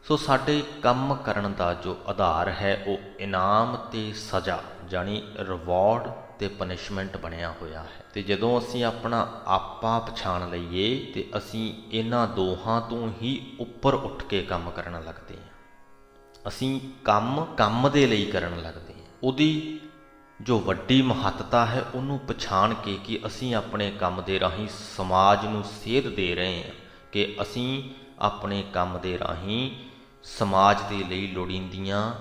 ਸੋ ਸਾਡੇ ਕੰਮ ਕਰਨ ਦਾ ਜੋ ਆਧਾਰ ਹੈ ਉਹ ਇਨਾਮ ਅਤੇ ਸਜ਼ਾ, ਜਾਣੀ ਰਿਵਾਰਡ ਅਤੇ ਪਨਿਸ਼ਮੈਂਟ ਬਣਿਆ ਹੋਇਆ ਹੈ। ਅਤੇ ਜਦੋਂ ਅਸੀਂ ਆਪਣਾ ਆਪਾ ਪਛਾਣ ਲਈਏ ਅਤੇ ਅਸੀਂ ਇਹਨਾਂ ਦੋਹਾਂ ਤੋਂ ਹੀ ਉੱਪਰ ਉੱਠ ਕੇ ਕੰਮ ਕਰਨ ਲੱਗਦੇ ਹਾਂ। ਅਸੀਂ ਕੰਮ ਦੇ ਲਈ ਕਰਨ ਲੱਗਦੇ ਹਾਂ। ਉਹਦੀ ਜੋ ਵੱਡੀ ਮਹੱਤਤਾ ਹੈ ਉਹਨੂੰ ਪਛਾਣ ਕੇ ਕਿ ਅਸੀਂ ਆਪਣੇ ਕੰਮ ਦੇ ਰਾਹੀਂ ਸਮਾਜ ਨੂੰ ਸੇਧ ਦੇ ਰਹੇ ਹਾਂ, ਕਿ ਅਸੀਂ ਆਪਣੇ ਕੰਮ ਦੇ ਰਾਹੀਂ ਸਮਾਜ ਦੇ ਲਈ ਲੋੜੀਂਦੀਆਂ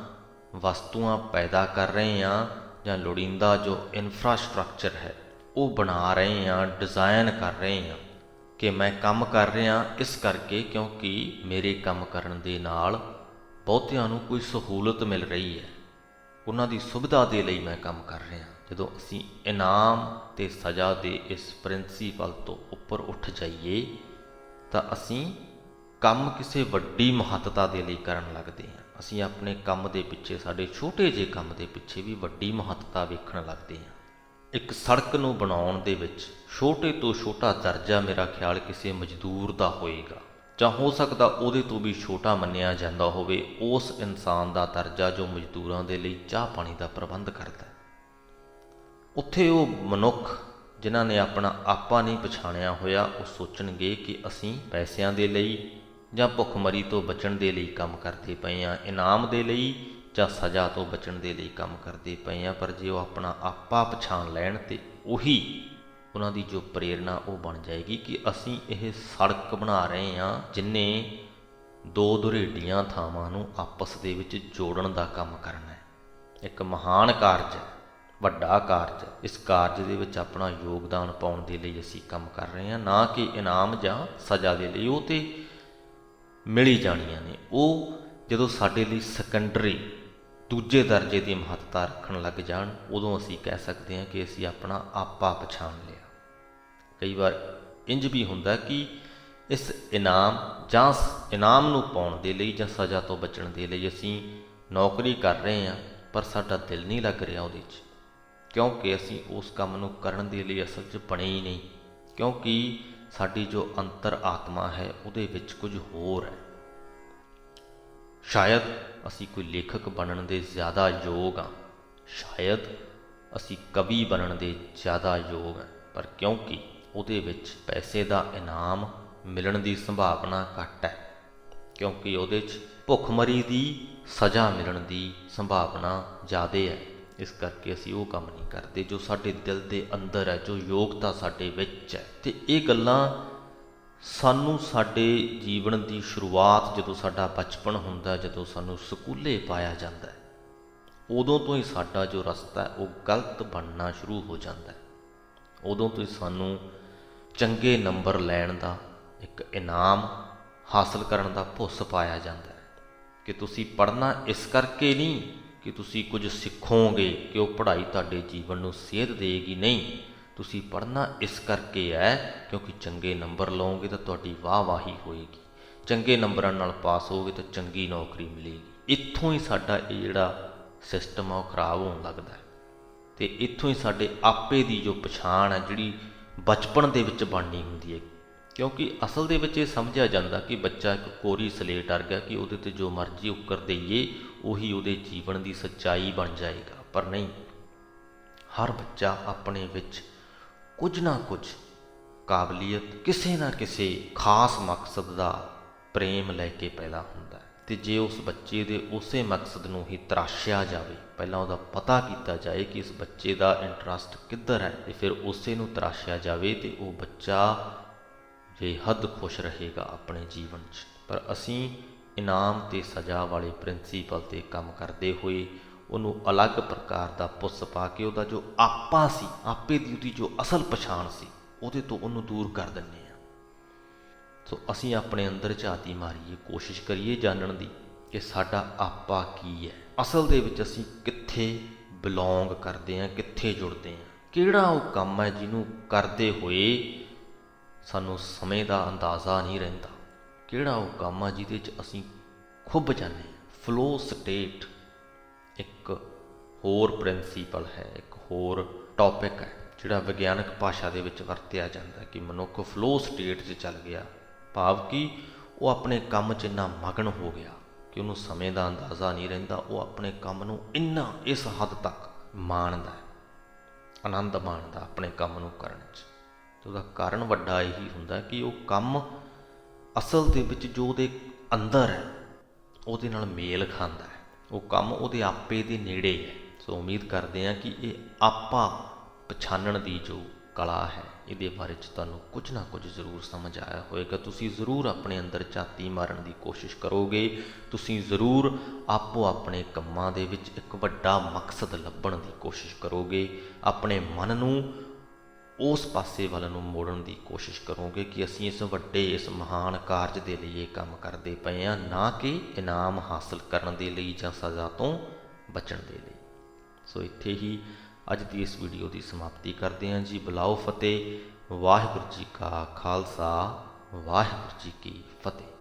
ਵਸਤੂਆਂ ਪੈਦਾ ਕਰ ਰਹੇ ਹਾਂ, ਜਾਂ ਲੋੜੀਂਦਾ ਜੋ ਇਨਫਰਾਸਟਰਕਚਰ ਹੈ ਉਹ ਬਣਾ ਰਹੇ ਹਾਂ, ਡਿਜ਼ਾਇਨ ਕਰ ਰਹੇ ਹਾਂ। ਕਿ ਮੈਂ ਕੰਮ ਕਰ ਰਿਹਾ ਇਸ ਕਰਕੇ ਕਿਉਂਕਿ ਮੇਰੇ ਕੰਮ ਕਰਨ ਦੇ ਨਾਲ ਬਹੁਤਿਆਂ ਨੂੰ ਕੋਈ ਸਹੂਲਤ ਮਿਲ ਰਹੀ ਹੈ, ਉਹਨਾਂ ਦੀ ਸੁਵਿਧਾ ਦੇ ਲਈ ਮੈਂ ਕੰਮ ਕਰ ਰਿਹਾ। ਜਦੋਂ ਅਸੀਂ ਇਨਾਮ ਅਤੇ ਸਜ਼ਾ ਦੇ ਇਸ ਪ੍ਰਿੰਸੀਪਲ ਤੋਂ ਉੱਪਰ ਉੱਠ ਜਾਈਏ ਤਾਂ ਅਸੀਂ ਕੰਮ ਕਿਸੇ ਵੱਡੀ ਮਹੱਤਤਾ ਦੇ ਲਈ ਕਰਨ ਲੱਗਦੇ ਹਾਂ। ਅਸੀਂ ਆਪਣੇ ਕੰਮ ਦੇ ਪਿੱਛੇ, ਸਾਡੇ ਛੋਟੇ ਜਿਹੇ ਕੰਮ ਦੇ ਪਿੱਛੇ ਵੀ ਵੱਡੀ ਮਹੱਤਤਾ ਵੇਖਣ ਲੱਗਦੇ ਹਾਂ। ਇੱਕ ਸੜਕ ਨੂੰ ਬਣਾਉਣ ਦੇ ਵਿੱਚ ਛੋਟੇ ਤੋਂ ਛੋਟਾ ਦਰਜਾ ਮੇਰਾ ਖਿਆਲ ਕਿਸੇ ਮਜ਼ਦੂਰ ਦਾ ਹੋਏਗਾ, ਜਾਂ ਹੋ ਸਕਦਾ ਉਹਦੇ ਤੋਂ ਵੀ ਛੋਟਾ ਮੰਨਿਆ ਜਾਂਦਾ ਹੋਵੇ ਉਸ ਇਨਸਾਨ ਦਾ ਦਰਜਾ ਜੋ ਮਜ਼ਦੂਰਾਂ ਦੇ ਲਈ ਚਾਹ ਪਾਣੀ ਦਾ ਪ੍ਰਬੰਧ ਕਰਦਾ। ਉੱਥੇ ਉਹ ਮਨੁੱਖ ਜਿਨ੍ਹਾਂ ਨੇ ਆਪਣਾ ਆਪਾ ਨਹੀਂ ਪਛਾਣਿਆ ਹੋਇਆ, ਉਹ ਸੋਚਣਗੇ ਕਿ ਅਸੀਂ ਪੈਸਿਆਂ ਦੇ ਲਈ ਜਾਂ ਭੁੱਖਮਰੀ ਤੋਂ ਬਚਣ ਦੇ ਲਈ ਕੰਮ ਕਰਦੇ ਪਏ ਹਾਂ, ਇਨਾਮ ਦੇ ਲਈ ਜਾਂ ਸਜ਼ਾ ਤੋਂ ਬਚਣ ਦੇ ਲਈ ਕੰਮ ਕਰਦੇ ਪਏ ਹਾਂ। ਪਰ ਜੇ ਉਹ ਆਪਣਾ ਆਪਾ ਪਛਾਣ ਲੈਣ ਤੇ ਉਹੀ ਉਹਨਾਂ ਦੀ ਜੋ ਪ੍ਰੇਰਨਾ ਉਹ ਬਣ ਜਾਏਗੀ ਕਿ ਅਸੀਂ ਇਹ ਸੜਕ ਬਣਾ ਰਹੇ ਹਾਂ ਜਿੰਨੇ ਦੋ ਦੁਰੇਡੀਆਂ ਥਾਵਾਂ ਨੂੰ ਆਪਸ ਦੇ ਵਿੱਚ ਜੋੜਨ ਦਾ ਕੰਮ ਕਰਨਾ ਹੈ। ਇੱਕ ਮਹਾਨ ਕਾਰਜ ਹੈ, ਵੱਡਾ ਕਾਰਜ ਹੈ। ਇਸ ਕਾਰਜ ਦੇ ਵਿੱਚ ਆਪਣਾ ਯੋਗਦਾਨ ਪਾਉਣ ਦੇ ਲਈ ਅਸੀਂ ਕੰਮ ਕਰ ਰਹੇ ਹਾਂ, ਨਾ ਕਿ ਇਨਾਮ ਜਾਂ ਸਜ਼ਾ ਦੇ ਲਈ। ਉਹ ਤੇ ਮਿਲ ਹੀ ਜਾਣੀਆਂ ਨੇ। ਉਹ ਜਦੋਂ ਸਾਡੇ ਲਈ ਸੈਕੰਡਰੀ, ਦੂਜੇ ਦਰਜੇ ਦੀ ਮਹੱਤਤਾ ਰੱਖਣ ਲੱਗ ਜਾਣ, ਉਦੋਂ ਅਸੀਂ ਕਹਿ ਸਕਦੇ ਹਾਂ ਕਿ ਅਸੀਂ ਆਪਣਾ ਆਪਾ ਪਛਾਣ ਲਿਆ। ਕਈ ਵਾਰ ਇੰਜ ਵੀ ਹੁੰਦਾ ਕਿ ਇਸ ਇਨਾਮ ਨੂੰ ਪਾਉਣ ਦੇ ਲਈ ਜਾਂ ਸਜ਼ਾ ਤੋਂ ਬਚਣ ਦੇ ਲਈ ਅਸੀਂ ਨੌਕਰੀ ਕਰ ਰਹੇ ਹਾਂ, ਪਰ ਸਾਡਾ ਦਿਲ ਨਹੀਂ ਲੱਗ ਰਿਹਾ ਉਹਦੇ 'ਚ। ਕਿਉਂਕਿ ਅਸੀਂ ਉਸ ਕੰਮ ਨੂੰ ਕਰਨ ਦੇ ਲਈ ਅਸਲ 'ਚ ਬਣੇ ਹੀ ਨਹੀਂ, ਕਿਉਂਕਿ ਸਾਡੀ ਜੋ ਅੰਤਰ ਆਤਮਾ ਹੈ ਉਹਦੇ ਵਿੱਚ ਕੁਝ ਹੋਰ ਹੈ। ਸ਼ਾਇਦ ਅਸੀਂ ਕੋਈ ਲੇਖਕ ਬਣਨ ਦੇ ਜ਼ਿਆਦਾ ਯੋਗ ਹਾਂ, ਸ਼ਾਇਦ ਅਸੀਂ ਕਵੀ ਬਣਨ ਦੇ ਜ਼ਿਆਦਾ ਯੋਗ ਹਾਂ, ਪਰ ਕਿਉਂਕਿ ਉਹਦੇ ਵਿੱਚ ਪੈਸੇ ਦਾ ਇਨਾਮ ਮਿਲਣ ਦੀ ਸੰਭਾਵਨਾ ਘੱਟ ਹੈ, ਕਿਉਂਕਿ ਉਹਦੇ 'ਚ ਭੁੱਖਮਰੀ ਦੀ ਸਜ਼ਾ ਮਿਲਣ ਦੀ ਸੰਭਾਵਨਾ ਜ਼ਿਆਦਾ ਹੈ, ਇਸ ਕਰਕੇ ਅਸੀਂ ਉਹ ਕੰਮ ਨਹੀਂ ਕਰਦੇ ਜੋ ਸਾਡੇ ਦਿਲ ਦੇ ਅੰਦਰ ਹੈ, ਜੋ ਯੋਗਤਾ ਸਾਡੇ ਵਿੱਚ ਹੈ। ਅਤੇ ਇਹ ਗੱਲਾਂ ਸਾਨੂੰ ਸਾਡੇ ਜੀਵਨ ਦੀ ਸ਼ੁਰੂਆਤ, ਜਦੋਂ ਸਾਡਾ ਬਚਪਨ ਹੁੰਦਾ, ਜਦੋਂ ਸਾਨੂੰ ਸਕੂਲੇ ਪਾਇਆ ਜਾਂਦਾ ਹੈ, ਉਦੋਂ ਤੋਂ ਹੀ ਸਾਡਾ ਜੋ ਰਸਤਾ ਹੈ ਉਹ ਗਲਤ ਬਣਨਾ ਸ਼ੁਰੂ ਹੋ ਜਾਂਦਾ ਹੈ। ਉਦੋਂ ਤੋਂ ਹੀ ਸਾਨੂੰ ਚੰਗੇ ਨੰਬਰ ਲੈਣ ਦਾ, ਇੱਕ ਇਨਾਮ ਹਾਸਲ ਕਰਨ ਦਾ ਭੁੱਸ ਪਾਇਆ ਜਾਂਦਾ ਹੈ ਕਿ ਤੁਸੀਂ ਪੜ੍ਹਨਾ ਇਸ ਕਰਕੇ ਨਹੀਂ ਕਿ ਤੁਸੀਂ ਕੁਝ ਸਿੱਖੋਗੇ, ਕਿ ਉਹ ਪੜ੍ਹਾਈ ਤੁਹਾਡੇ ਜੀਵਨ ਨੂੰ ਸੇਧ ਦੇਗੀ, ਨਹੀਂ, ਤੁਸੀਂ ਪੜ੍ਹਨਾ ਇਸ ਕਰਕੇ ਹੈ ਕਿਉਂਕਿ ਚੰਗੇ ਨੰਬਰ ਲਓਗੇ ਤਾਂ ਤੁਹਾਡੀ ਵਾਹਵਾਹੀ ਹੋਏਗੀ, ਚੰਗੇ ਨੰਬਰਾਂ ਨਾਲ ਪਾਸ ਹੋਗੇ ਤਾਂ ਚੰਗੀ ਨੌਕਰੀ ਮਿਲੇਗੀ। ਇੱਥੋਂ ਹੀ ਸਾਡਾ ਇਹ ਜਿਹੜਾ ਸਿਸਟਮ ਆ ਉਹ ਖਰਾਬ ਹੋਣ ਲੱਗਦਾ ਹੈ, ਅਤੇ ਇੱਥੋਂ ਹੀ ਸਾਡੇ ਆਪੇ ਦੀ ਜੋ ਪਛਾਣ ਹੈ ਜਿਹੜੀ ਬਚਪਨ ਦੇ ਵਿੱਚ ਬਣਨੀ ਹੁੰਦੀ ਹੈ, ਕਿਉਂਕਿ ਅਸਲ ਦੇ ਵਿੱਚ ਇਹ ਸਮਝਿਆ ਜਾਂਦਾ ਕਿ ਬੱਚਾ ਇੱਕ ਕੋਰੀ ਸਲੇਟ ਵਰਗਾ, ਕਿ ਉਹਦੇ 'ਤੇ ਜੋ ਮਰਜ਼ੀ ਉੱਕਰ ਦੇਈਏ ਉਹੀ ਉਹਦੇ ਜੀਵਨ ਦੀ ਸੱਚਾਈ ਬਣ ਜਾਏਗਾ, ਪਰ ਨਹੀਂ, ਹਰ ਬੱਚਾ ਆਪਣੇ ਵਿੱਚ ਕੁਝ ਨਾ ਕੁਝ ਕਾਬਲੀਅਤ, ਕਿਸੇ ਨਾ ਕਿਸੇ ਖਾਸ ਮਕਸਦ ਦਾ ਪ੍ਰੇਮ ਲੈ ਕੇ ਪੈਦਾ ਹੁੰਦਾ ਹੈ, ਅਤੇ ਜੇ ਉਸ ਬੱਚੇ ਦੇ ਉਸੇ ਮਕਸਦ ਨੂੰ ਹੀ ਤਰਾਸ਼ਿਆ ਜਾਵੇ, ਪਹਿਲਾਂ ਉਹਦਾ ਪਤਾ ਕੀਤਾ ਜਾਏ ਕਿ ਇਸ ਬੱਚੇ ਦਾ ਇੰਟਰਸਟ ਕਿੱਧਰ ਹੈ, ਅਤੇ ਫਿਰ ਉਸੇ ਨੂੰ ਤਰਾਸ਼ਿਆ ਜਾਵੇ, ਅਤੇ ਉਹ ਬੱਚਾ ਬੇਹੱਦ ਖੁਸ਼ ਰਹੇਗਾ ਆਪਣੇ ਜੀਵਨ 'ਚ। ਪਰ ਅਸੀਂ ਇਨਾਮ ਅਤੇ ਸਜ਼ਾ ਵਾਲੇ ਪ੍ਰਿੰਸੀਪਲ 'ਤੇ ਕੰਮ ਕਰਦੇ ਹੋਏ ਉਹਨੂੰ ਅਲੱਗ ਪ੍ਰਕਾਰ ਦਾ ਪੁੱਸ ਪਾ ਕੇ ਉਹਦਾ ਜੋ ਆਪਾ ਸੀ, ਆਪੇ ਦੀ ਉਹਦੀ ਜੋ ਅਸਲ ਪਛਾਣ ਸੀ, ਉਹਦੇ ਤੋਂ ਉਹਨੂੰ ਦੂਰ ਕਰ ਦਿੰਦੇ ਹਾਂ। ਸੋ ਅਸੀਂ ਆਪਣੇ ਅੰਦਰ ਝਾਤੀ ਮਾਰੀਏ, ਕੋਸ਼ਿਸ਼ ਕਰੀਏ ਜਾਣਨ ਦੀ ਕਿ ਸਾਡਾ ਆਪਾ ਕੀ ਹੈ, ਅਸਲ ਦੇ ਵਿੱਚ ਅਸੀਂ ਕਿੱਥੇ ਬਿਲੋਂਗ ਕਰਦੇ ਹਾਂ, ਕਿੱਥੇ ਜੁੜਦੇ ਹਾਂ, ਕਿਹੜਾ ਉਹ ਕੰਮ ਹੈ ਜਿਹਨੂੰ ਕਰਦੇ ਹੋਏ ਸਾਨੂੰ ਸਮੇਂ ਦਾ ਅੰਦਾਜ਼ਾ ਨਹੀਂ ਰਹਿੰਦਾ, ਕਿਹੜਾ ਉਹ ਕੰਮ ਆ ਜਿਹਦੇ 'ਚ ਅਸੀਂ ਖੁੱਭ ਜਾਂਦੇ ਹਾਂ। ਫਲੋ ਸਟੇਟ ਇੱਕ ਹੋਰ ਪ੍ਰਿੰਸੀਪਲ ਹੈ, ਇੱਕ ਹੋਰ ਟੌਪਿਕ ਹੈ ਜਿਹੜਾ ਵਿਗਿਆਨਕ ਭਾਸ਼ਾ ਦੇ ਵਿੱਚ ਵਰਤਿਆ ਜਾਂਦਾ ਕਿ ਮਨੁੱਖ ਫਲੋ ਸਟੇਟ 'ਚ ਚੱਲ ਗਿਆ, ਭਾਵ ਕਿ ਉਹ ਆਪਣੇ ਕੰਮ 'ਚ ਇੰਨਾ ਮਗਨ ਹੋ ਗਿਆ ਕਿ ਉਹਨੂੰ ਸਮੇਂ ਦਾ ਅੰਦਾਜ਼ਾ ਨਹੀਂ ਰਹਿੰਦਾ, ਉਹ ਆਪਣੇ ਕੰਮ ਨੂੰ ਇੰਨਾ ਇਸ ਹੱਦ ਤੱਕ ਮਾਣਦਾ, ਆਨੰਦ ਮਾਣਦਾ ਆਪਣੇ ਕੰਮ ਨੂੰ ਕਰਨ 'ਚ। ਉਹਦਾ ਕਾਰਨ ਵੱਡਾ ਇਹੀ ਹੁੰਦਾ ਕਿ ਉਹ ਕੰਮ ਅਸਲ ਦੇ ਵਿੱਚ ਜੋ ਉਹਦੇ ਅੰਦਰ ਹੈ ਉਹਦੇ ਨਾਲ ਮੇਲ ਖਾਂਦਾ ਹੈ, ਉਹ ਕੰਮ ਉਹਦੇ ਆਪੇ ਦੇ ਨੇੜੇ ਹੈ। ਸੋ ਉਮੀਦ ਕਰਦੇ ਹਾਂ ਕਿ ਇਹ ਆਪਾ ਪਛਾਣਨ ਦੀ ਜੋ ਕਲਾ ਹੈ, ਇਹਦੇ ਬਾਰੇ 'ਚ ਤੁਹਾਨੂੰ ਕੁਝ ਨਾ ਕੁਝ ਜ਼ਰੂਰ ਸਮਝ ਆਇਆ ਹੋਵੇਗਾ। ਤੁਸੀਂ ਜ਼ਰੂਰ ਆਪਣੇ ਅੰਦਰ ਝਾਤੀ ਮਾਰਨ ਦੀ ਕੋਸ਼ਿਸ਼ ਕਰੋਗੇ, ਤੁਸੀਂ ਜ਼ਰੂਰ ਆਪੋ ਆਪਣੇ ਕੰਮਾਂ ਦੇ ਵਿੱਚ ਇੱਕ ਵੱਡਾ ਮਕਸਦ ਲੱਭਣ ਦੀ ਕੋਸ਼ਿਸ਼ ਕਰੋਗੇ, ਆਪਣੇ ਮਨ ਨੂੰ ਉਸ ਪਾਸੇ ਵੱਲ ਨੂੰ ਮੋੜਨ ਦੀ ਕੋਸ਼ਿਸ਼ ਕਰੋਗੇ ਕਿ ਅਸੀਂ ਇਸ ਵੱਡੇ, ਇਸ ਮਹਾਨ ਕਾਰਜ ਦੇ ਲਈ ਇਹ ਕੰਮ ਕਰਦੇ ਪਏ ਹਾਂ, ਨਾ ਕਿ ਇਨਾਮ ਹਾਸਲ ਕਰਨ ਦੇ ਲਈ ਜਾਂ ਸਜ਼ਾ ਤੋਂ ਬਚਣ ਦੇ ਲਈ। ਸੋ ਇੱਥੇ ਹੀ ਅੱਜ ਦੀ ਇਸ ਵੀਡੀਓ ਦੀ ਸਮਾਪਤੀ ਕਰਦੇ ਹਾਂ ਜੀ। ਬੁਲਾਓ ਫਤਿਹ। ਵਾਹਿਗੁਰੂ ਜੀ ਕਾ ਖਾਲਸਾ, ਵਾਹਿਗੁਰੂ ਜੀ ਕੀ ਫਤਿਹ।